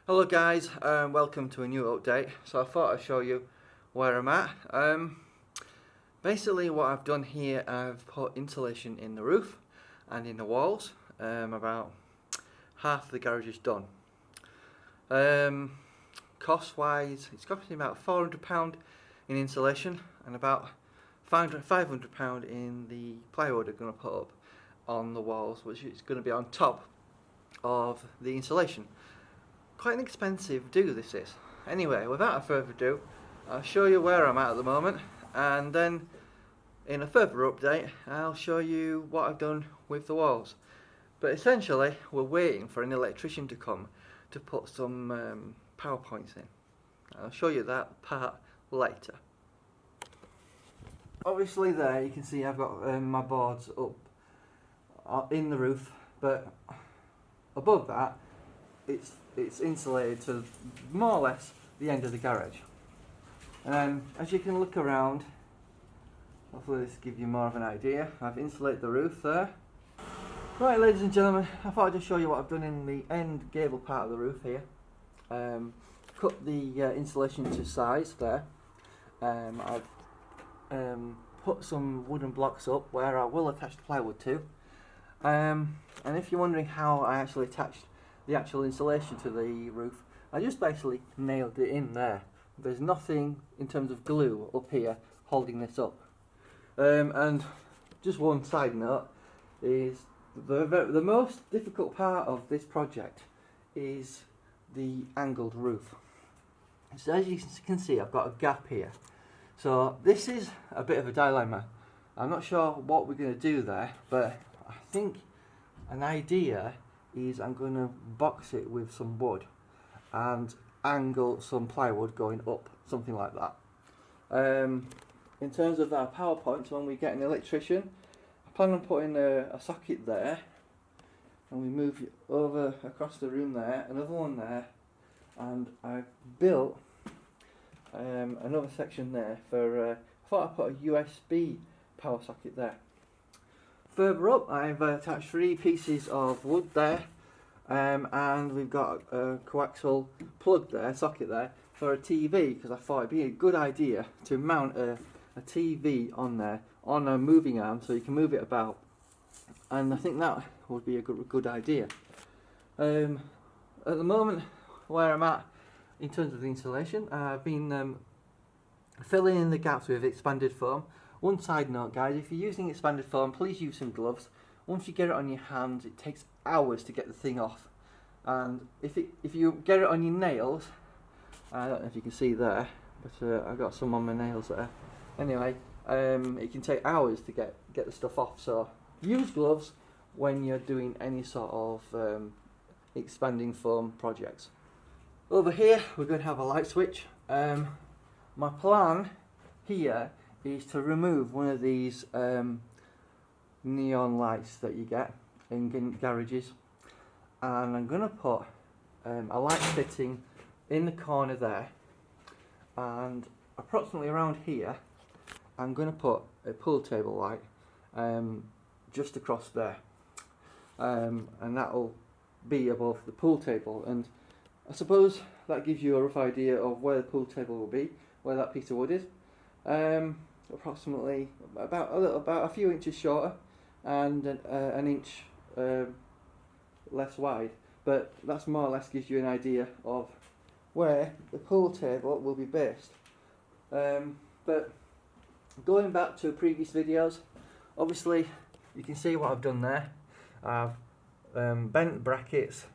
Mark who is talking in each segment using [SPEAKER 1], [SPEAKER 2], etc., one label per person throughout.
[SPEAKER 1] Hello guys, welcome to a new update. So I thought I'd show you where I'm at. Basically what I've done here, I've put insulation in the roof and in the walls. About half the garage is done. Cost wise, it's costing about £400 in insulation and about £500 in the plywood I'm going to put up on the walls, which is going to be on top of the insulation. Quite an expensive do this is. Anyway, without further ado, I'll show you where I'm at the moment, and then in a further update I'll show you what I've done with the walls. But essentially we're waiting for an electrician to come to put some power points in. I'll show you that part later. Obviously there you can see I've got my boards up in the roof, but above that it's insulated to more or less the end of the garage. And as you can look around, hopefully this gives you more of an idea. I've insulated the roof there. Right, ladies and gentlemen, I thought I'd just show you what I've done in the end gable part of the roof here. Cut the insulation to size there. I've put some wooden blocks up where I will attach the plywood to. And if you're wondering how I actually attached the actual insulation to the roof, I just basically nailed it in there. There's nothing in terms of glue up here holding this up. And just one side note is the most difficult part of this project is the angled roof. So as you can see, I've got a gap here. So this is a bit of a dilemma. I'm not sure what we're going to do there, but I think an idea is I'm going to box it with some wood and angle some plywood going up, something like that. In terms of our power points, when we get an electrician, I plan on putting a socket there, and we move it over across the room there, another one there, and I've built another section there for, I thought I'd put a USB power socket there. Further up I've attached 3 pieces of wood there, and we've got a coaxial plug there, socket there, for a TV, because I thought it'd be a good idea to mount a TV on there on a moving arm so you can move it about, and I think that would be a good idea. At the moment where I'm at in terms of the insulation, I've been filling in the gaps with expanded foam. One side note guys, if you're using expanded foam, please use some gloves. Once you get it on your hands, it takes hours to get the thing off, and if you get it on your nails, I don't know if you can see there, but I've got some on my nails there. Anyway, it can take hours to get the stuff off, so use gloves when you're doing any sort of expanding foam projects. Over here we're going to have a light switch. My plan here is to remove one of these neon lights that you get in garages, and I'm going to put a light fitting in the corner there, and approximately around here I'm going to put a pool table light just across there, and that'll be above the pool table, and I suppose that gives you a rough idea of where the pool table will be, where that piece of wood is. Approximately about a few inches shorter and an inch less wide, but that's more or less gives you an idea of where the pool table will be based. But going back to previous videos, obviously you can see what I've done there. I've bent brackets,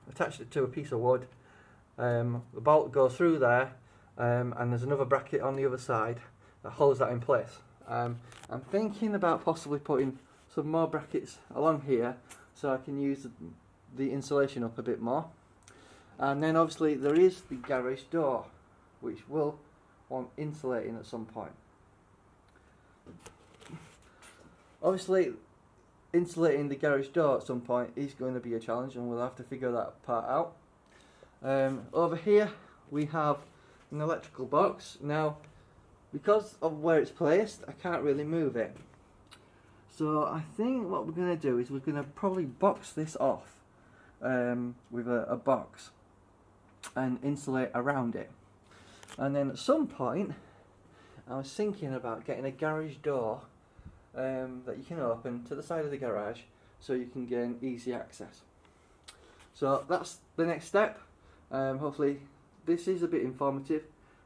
[SPEAKER 1] attached it to a piece of wood, the bolt goes through there, and there's another bracket on the other side that holds that in place. I'm thinking about possibly putting some more brackets along here so I can use the insulation up a bit more. And then obviously there is the garage door, which will want insulating at some point. Obviously insulating the garage door at some point is going to be a challenge, and we'll have to figure that part out. Over here we have an electrical box. Now, because of where it's placed, I can't really move it. So I think what we're going to do is we're going to probably box this off with a box. and insulate around it. And then at some point I was thinking about getting a garage door that you can open to the side of the garage so you can gain easy access. So that's the next step. Hopefully this is a bit informative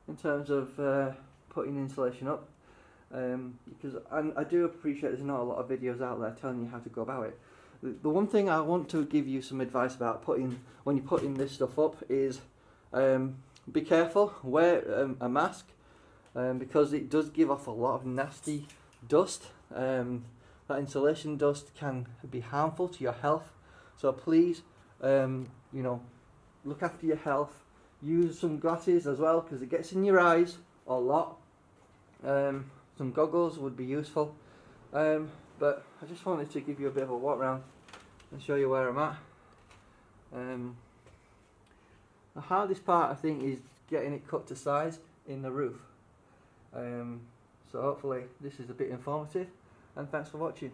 [SPEAKER 1] in terms of putting insulation up, because I do appreciate there's not a lot of videos out there telling you how to go about it. The one thing I want to give you some advice about when you're putting this stuff up is be careful, wear a mask, because it does give off a lot of nasty dust. That insulation dust can be harmful to your health, so please look after your health. Use some glasses as well, because it gets in your eyes a lot. Some goggles would be useful, but I just wanted to give you a bit of a walk around and show you where I'm at. The hardest part, I think, is getting it cut to size in the roof. So hopefully this is a bit informative, and thanks for watching.